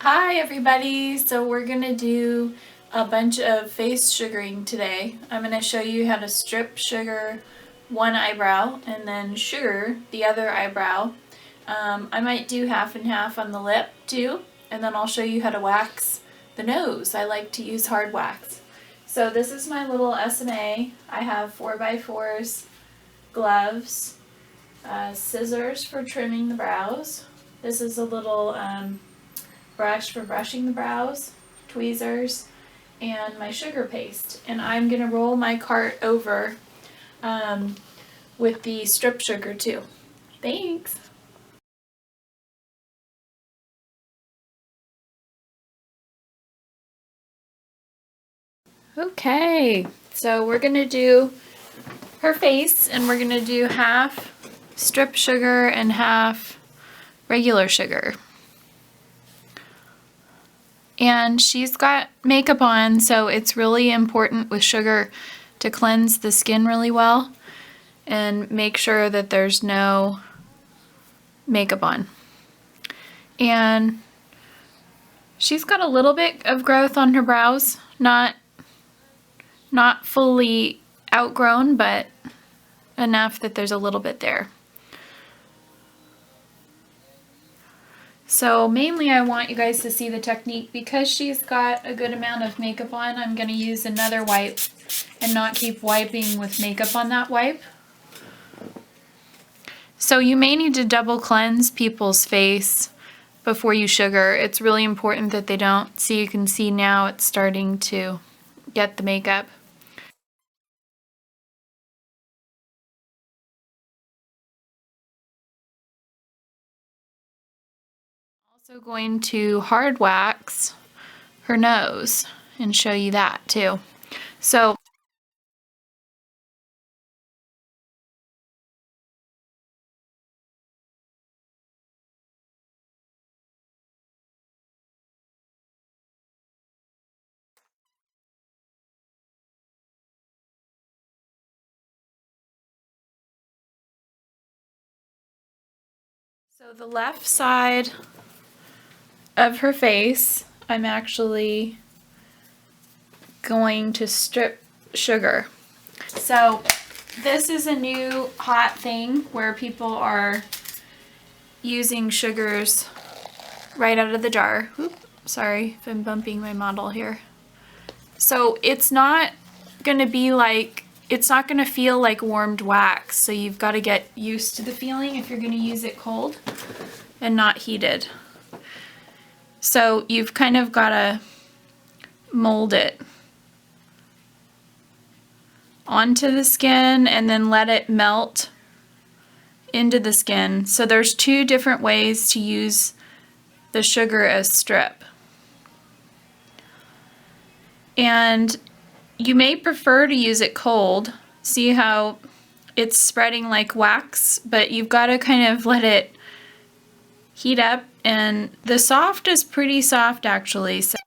Hi everybody! So we're going to do a bunch of face sugaring today. I'm going to show you how to strip sugar one eyebrow and then sugar the other eyebrow. I might do half and half on the lip too, and then I'll show you how to wax the nose. I like to use hard wax. So this is my little SMA. I have 4x4s, gloves, scissors for trimming the brows. This is a little brush for brushing the brows, tweezers, and my sugar paste. And I'm going to roll my cart over with the strip sugar too. Thanks! Okay, so we're going to do her face, and we're going to do half strip sugar and half regular sugar. And she's got makeup on, so it's really important with sugar to cleanse the skin really well and make sure that there's no makeup on. And she's got a little bit of growth on her brows, not fully outgrown, but enough that there's a little bit there. So mainly I want you guys to see the technique. Because she's got a good amount of makeup on, I'm going to use another wipe and not keep wiping with makeup on that wipe. So you may need to double cleanse people's face before you sugar. It's really important that they don't. So you can see now it's starting to get the makeup. Also going to hard wax her nose and show you that too. So the left side of her face, I'm actually going to strip sugar. So this is a new hot thing where people are using sugars right out of the jar. Oop, sorry if I'm bumping my model here. So it's not going to be like, it's not going to feel like warmed wax. So you've got to get used to the feeling if you're going to use it cold and not heated. So you've kind of got to mold it onto the skin and then let it melt into the skin. So there's two different ways to use the sugar as strip. And you may prefer to use it cold. See how it's spreading like wax, but you've got to kind of let it heat up, and the soft is pretty soft actually. So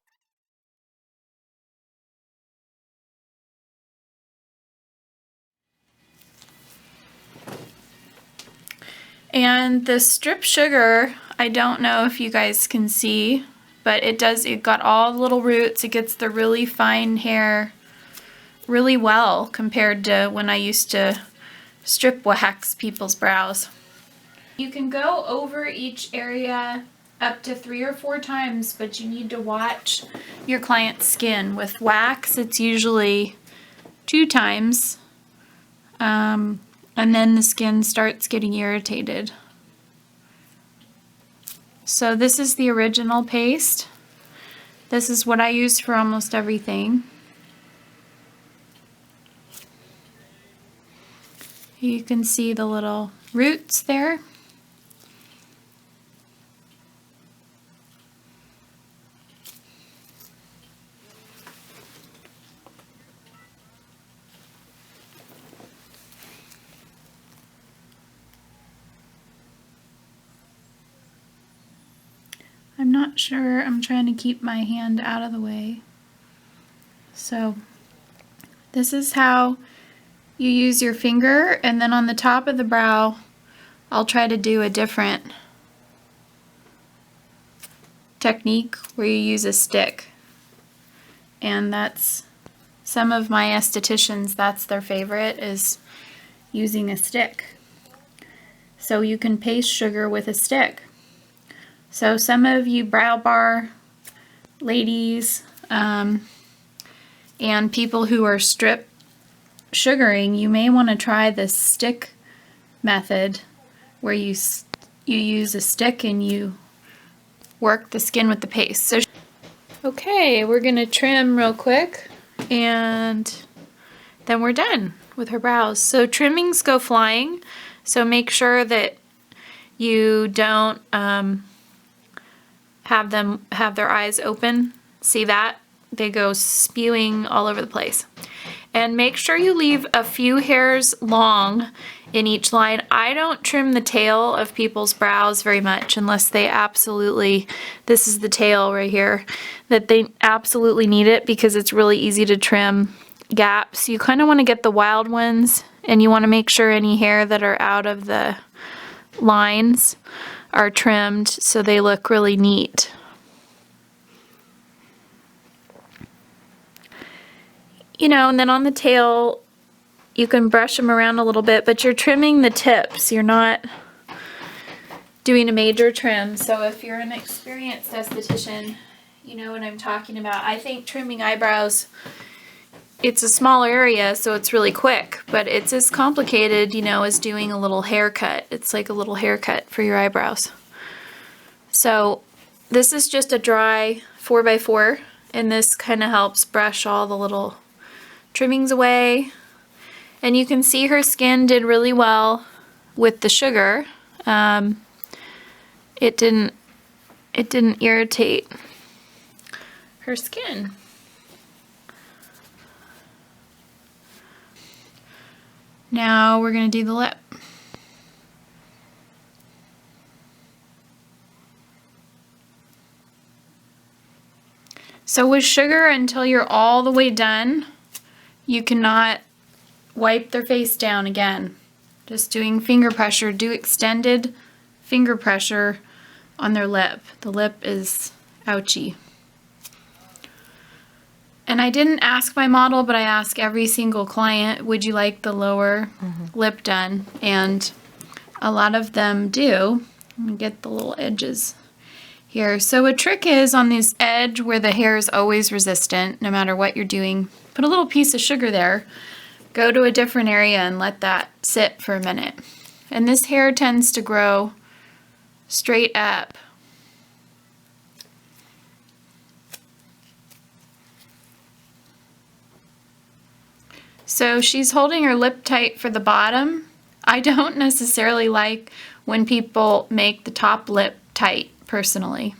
and the strip sugar, I don't know if you guys can see, but it got all the little roots. It gets the really fine hair really well compared to when I used to strip wax people's brows. You can go over each area up to 3 or 4 times, but you need to watch your client's skin. With wax, it's usually 2 times, and then the skin starts getting irritated. So this is the original paste. This is what I use for almost everything. You can see the little roots there. I'm not sure, I'm trying to keep my hand out of the way. So this is how you use your finger, and then on the top of the brow, I'll try to do a different technique where you use a stick. And that's some of my estheticians, that's their favorite, is using a stick. So you can paste sugar with a stick. So some of you brow bar ladies and people who are strip sugaring, you may want to try the stick method where you use a stick and you work the skin with the paste. So, okay, we're gonna trim real quick and then we're done with her brows. So trimmings go flying, so make sure that you don't have their eyes open. See that? They go spewing all over the place. And make sure you leave a few hairs long in each line. I don't trim the tail of people's brows very much unless they absolutely, this is the tail right here, that they absolutely need it because it's really easy to trim gaps. You kind of want to get the wild ones and you want to make sure any hair that are out of the lines are trimmed so they look really neat. You know, and then on the tail, you can brush them around a little bit, but you're trimming the tips. You're not doing a major trim. So if you're an experienced esthetician, you know what I'm talking about. I think trimming eyebrows, it's a small area, so it's really quick, but it's as complicated, you know, as doing a little haircut. It's like a little haircut for your eyebrows. So this is just a dry 4x4, and this kind of helps brush all the little trimmings away. And you can see her skin did really well with the sugar. It didn't irritate her skin. Now we're going to do the lip. So with sugar, until you're all the way done, you cannot wipe their face down again. Just doing finger pressure. Do extended finger pressure on their lip. The lip is ouchy. And I didn't ask my model, but I ask every single client, would you like the lower lip done? And a lot of them do. Let me get the little edges here. So a trick is on this edge where the hair is always resistant, no matter what you're doing, put a little piece of sugar there, go to a different area and let that sit for a minute. And this hair tends to grow straight up. So she's holding her lip tight for the bottom. I don't necessarily like when people make the top lip tight, personally,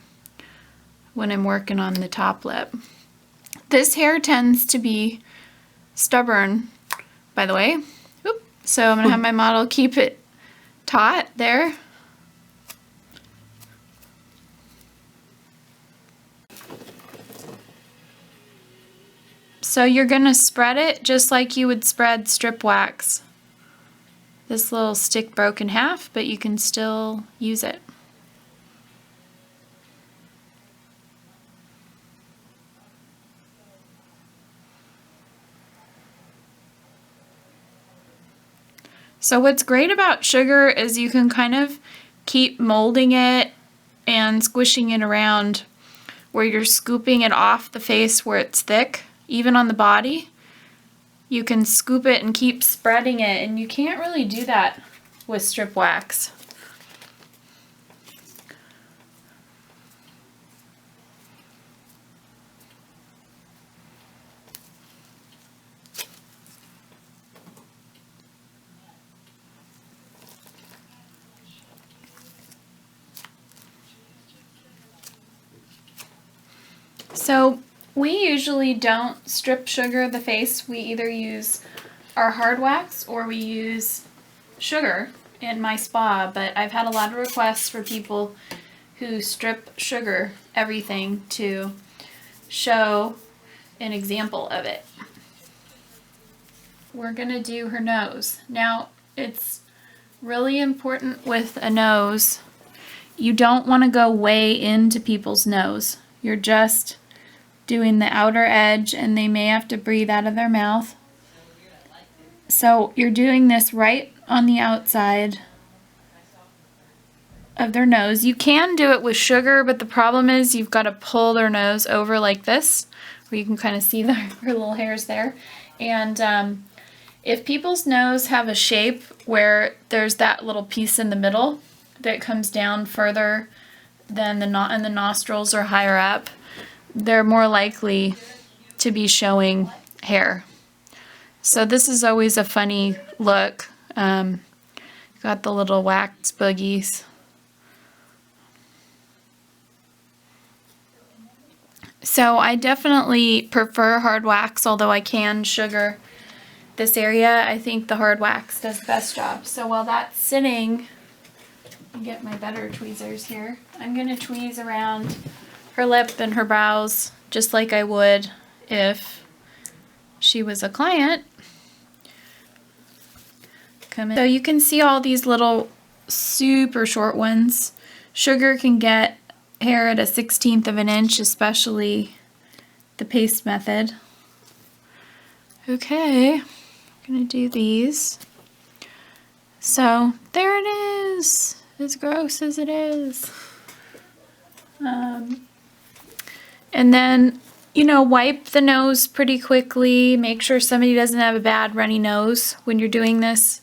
when I'm working on the top lip. This hair tends to be stubborn, by the way. Oop. So I'm going to have my model keep it taut there. So you're going to spread it just like you would spread strip wax. This little stick broke in half, but you can still use it. So what's great about sugar is you can kind of keep molding it and squishing it around where you're scooping it off the face where it's thick. Even on the body, you can scoop it and keep spreading it, and you can't really do that with strip wax. So we usually don't strip sugar the face. We either use our hard wax or we use sugar in my spa, but I've had a lot of requests for people who strip sugar everything to show an example of it. We're gonna do her nose. Now, it's really important with a nose. you don't want to go way into people's nose. You're just doing the outer edge, and they may have to breathe out of their mouth. So you're doing this right on the outside of their nose. You can do it with sugar, but the problem is you've got to pull their nose over like this, where you can kind of see her little hairs there. And if people's nose have a shape where there's that little piece in the middle that comes down further than the nostrils or higher up, they're more likely to be showing hair. So this is always a funny look. Got the little wax boogies. So I definitely prefer hard wax, although I can sugar this area. I think the hard wax does the best job. So while that's sitting, let me get my better tweezers here. I'm going to tweeze around her lip and her brows just like I would if she was a client. So you can see all these little super short ones. Sugar can get hair at a 1/16 of an inch, especially the paste method. Okay, I'm gonna do these. So there it is, as gross as it is. And then, you know, wipe the nose pretty quickly. Make sure somebody doesn't have a bad runny nose when you're doing this.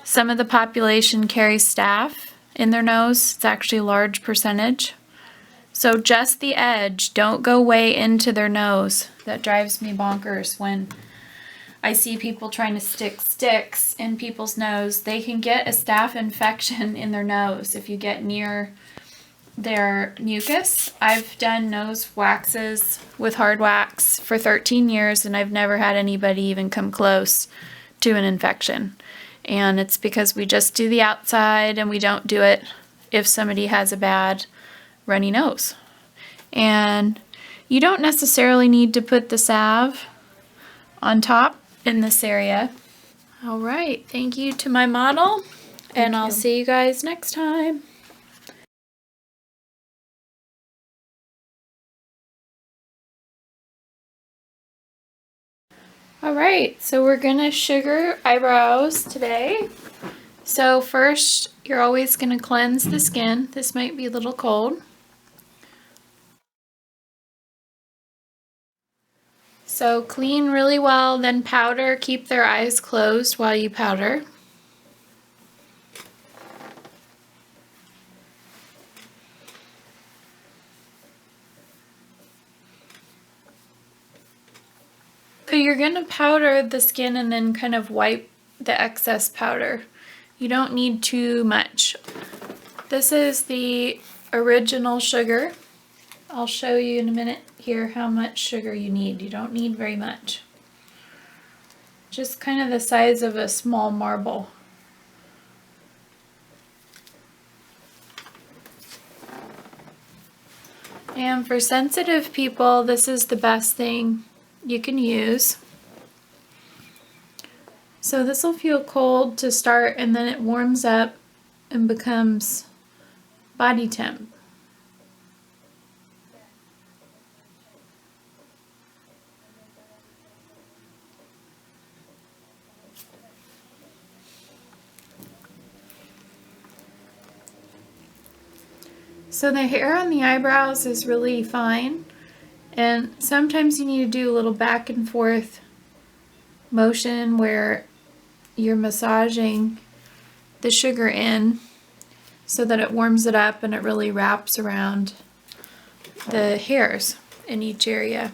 Some of the population carries staph in their nose. It's actually a large percentage. So just the edge, don't go way into their nose. That drives me bonkers when I see people trying to stick sticks in people's nose. They can get a staph infection in their nose if you get near their mucus. I've done nose waxes with hard wax for 13 years and I've never had anybody even come close to an infection. And it's because we just do the outside and we don't do it if somebody has a bad runny nose. And you don't necessarily need to put the salve on top in this area. All right, thank you to my model, and I'll see you guys next time. All right, so we're gonna sugar eyebrows today. So first, you're always gonna cleanse the skin. This might be a little cold. So clean really well, then powder. Keep their eyes closed while you powder. So you're going to powder the skin and then kind of wipe the excess powder. You don't need too much. This is the original sugar. I'll show you in a minute here how much sugar you need. You don't need very much. Just kind of the size of a small marble. And for sensitive people, this is the best thing you can use. So this will feel cold to start and then it warms up and becomes body temp. So the hair on the eyebrows is really fine, and sometimes you need to do a little back and forth motion where you're massaging the sugar in so that it warms it up and it really wraps around the hairs in each area.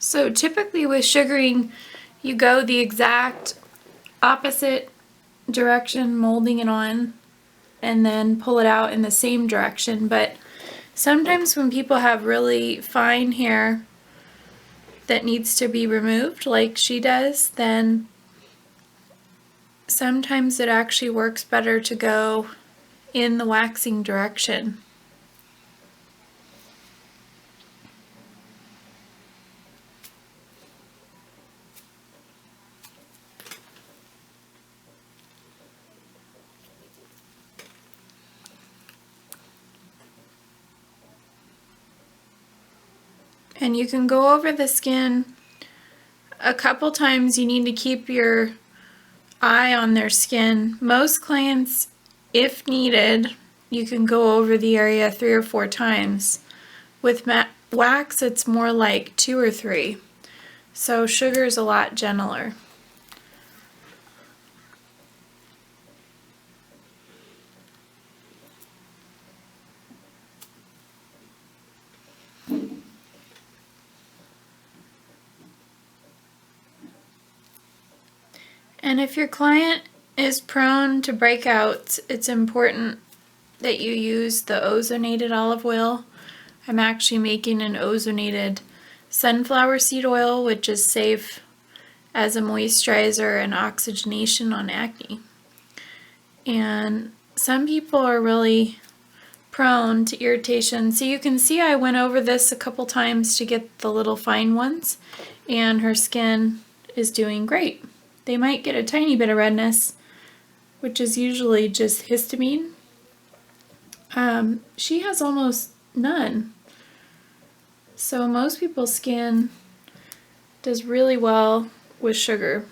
So typically with sugaring, you go the exact opposite direction, molding it on and then pull it out in the same direction. But sometimes when people have really fine hair that needs to be removed, like she does, then sometimes it actually works better to go in the waxing direction. And you can go over the skin a couple times. You need to keep your eye on their skin. Most clients, if needed, you can go over the area 3 or 4 times. With wax, it's more like 2 or 3. So sugar is a lot gentler. And if your client is prone to breakouts, it's important that you use the ozonated olive oil. I'm actually making an ozonated sunflower seed oil, which is safe as a moisturizer and oxygenation on acne. And some people are really prone to irritation. So you can see I went over this a couple times to get the little fine ones, and her skin is doing great. They might get a tiny bit of redness, which is usually just histamine. She has almost none. So most people's skin does really well with sugar.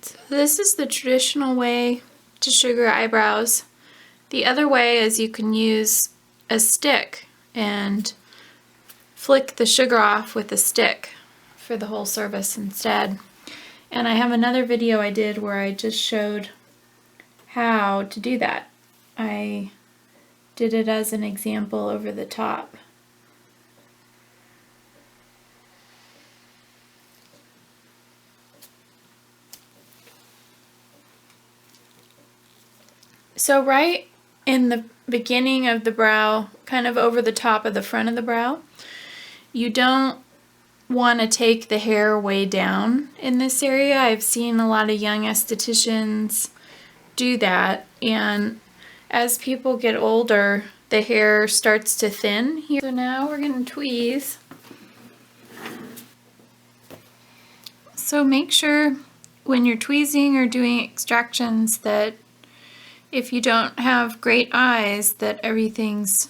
So this is the traditional way to sugar eyebrows. The other way is you can use a stick and flick the sugar off with a stick for the whole service instead. And I have another video I did where I just showed how to do that. I did it as an example over the top. So right in the beginning of the brow, kind of over the top of the front of the brow, you don't want to take the hair way down in this area. I've seen a lot of young estheticians do that, and as people get older, the hair starts to thin here. So now we're going to tweeze. So make sure when you're tweezing or doing extractions that if you don't have great eyes, that everything's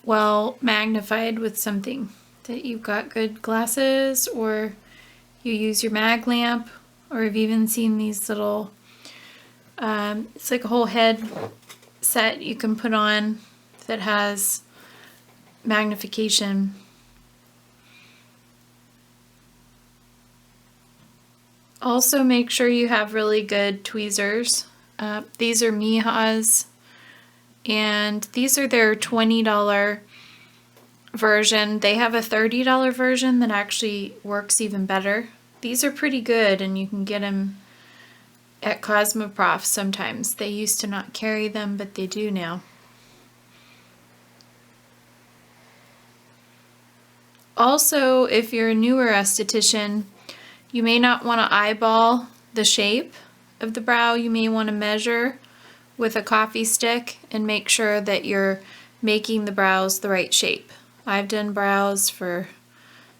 well magnified with something, that you've got good glasses, or you use your mag lamp, or I've even seen these little, it's like a whole head set you can put on that has magnification. Also make sure you have really good tweezers. These are Miha's, and these are their $20 version. They have a $30 version that actually works even better. These are pretty good, and you can get them at Cosmoprof sometimes. They used to not carry them, but they do now. Also, if you're a newer esthetician, you may not want to eyeball the shape of the brow. You may want to measure with a coffee stick and make sure that you're making the brows the right shape. I've done brows for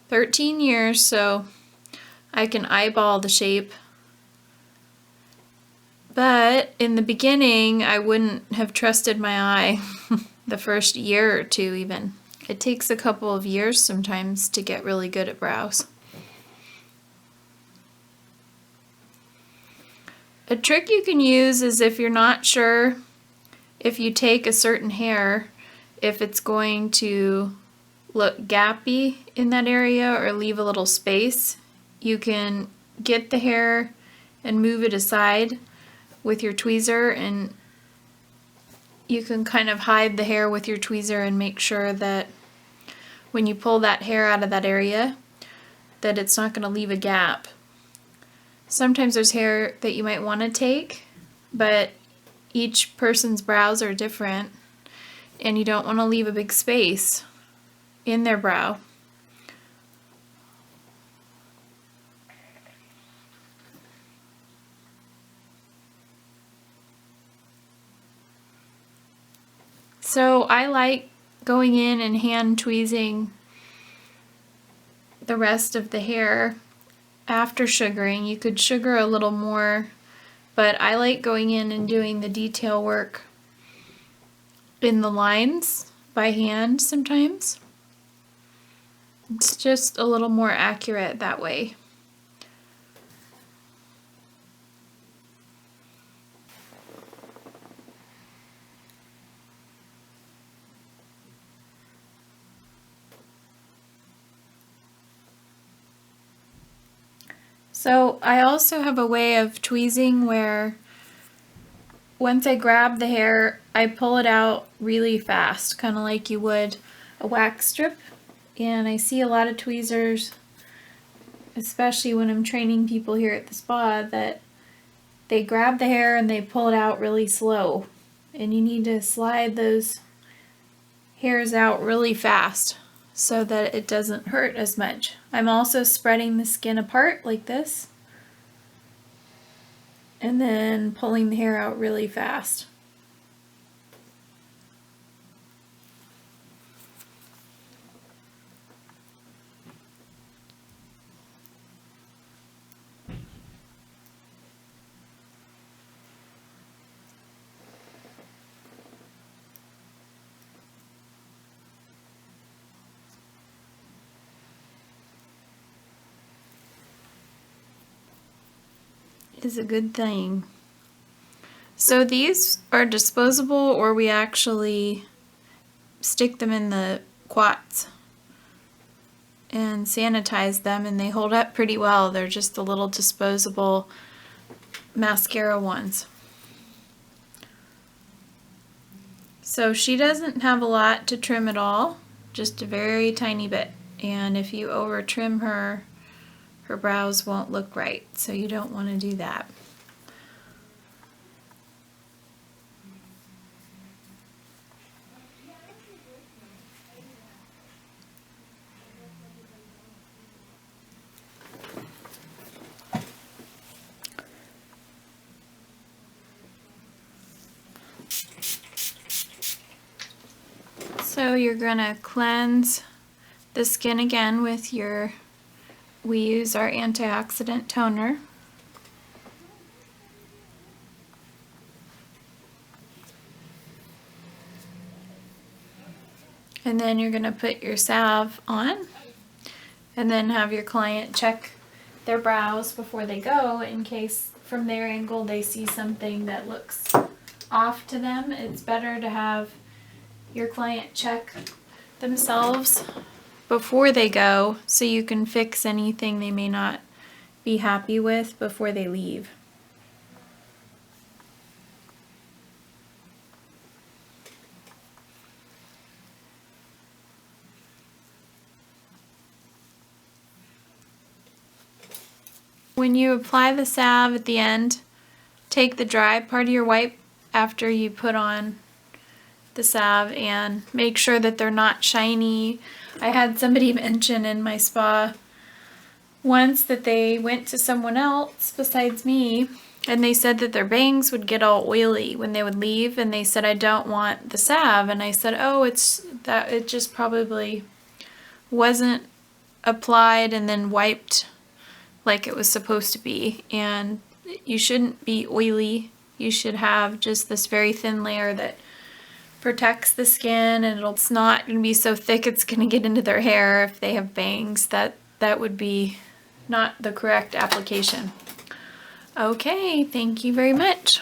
13 years, so I can eyeball the shape But in the beginning, I wouldn't have trusted my eye the first year or two even. It takes a couple of years sometimes to get really good at brows. A trick you can use is if you're not sure if you take a certain hair, if it's going to look gappy in that area or leave a little space, you can get the hair and move it aside with your tweezer, and you can kind of hide the hair with your tweezer and make sure that when you pull that hair out of that area that it's not going to leave a gap. Sometimes there's hair that you might want to take, but each person's brows are different and you don't want to leave a big space in their brow. So I like going in and hand tweezing the rest of the hair after sugaring. You could sugar a little more, but I like going in and doing the detail work in the lines by hand sometimes. It's just a little more accurate that way. So I also have a way of tweezing where once I grab the hair, I pull it out really fast, kind of like you would a wax strip. And I see a lot of tweezers, especially when I'm training people here at the spa, that they grab the hair and they pull it out really slow. And you need to slide those hairs out really fast so that it doesn't hurt as much. I'm also spreading the skin apart like this and then pulling the hair out really fast. Is a good thing. So these are disposable, or we actually stick them in the quats and sanitize them, and they hold up pretty well. They're just the little disposable mascara ones. So she doesn't have a lot to trim at all, just a very tiny bit. And if you over trim her, her brows won't look right, so you don't want to do that. So you're going to cleanse the skin again with your, we use our antioxidant toner. And then you're going to put your salve on and then have your client check their brows before they go in case from their angle they see something that looks off to them. It's better to have your client check themselves before they go so you can fix anything they may not be happy with before they leave. When you apply the salve at the end, take the dry part of your wipe after you put on the salve and make sure that they're not shiny. I had somebody mention in my spa once that they went to someone else besides me and they said that their bangs would get all oily when they would leave, and they said, I don't want the salve. And I said, oh, it's that it just probably wasn't applied and then wiped like it was supposed to be, and you shouldn't be oily you should have just this very thin layer that protects the skin, and it's not going to be so thick it's going to get into their hair if they have bangs. That would be not the correct application. Okay, thank you very much.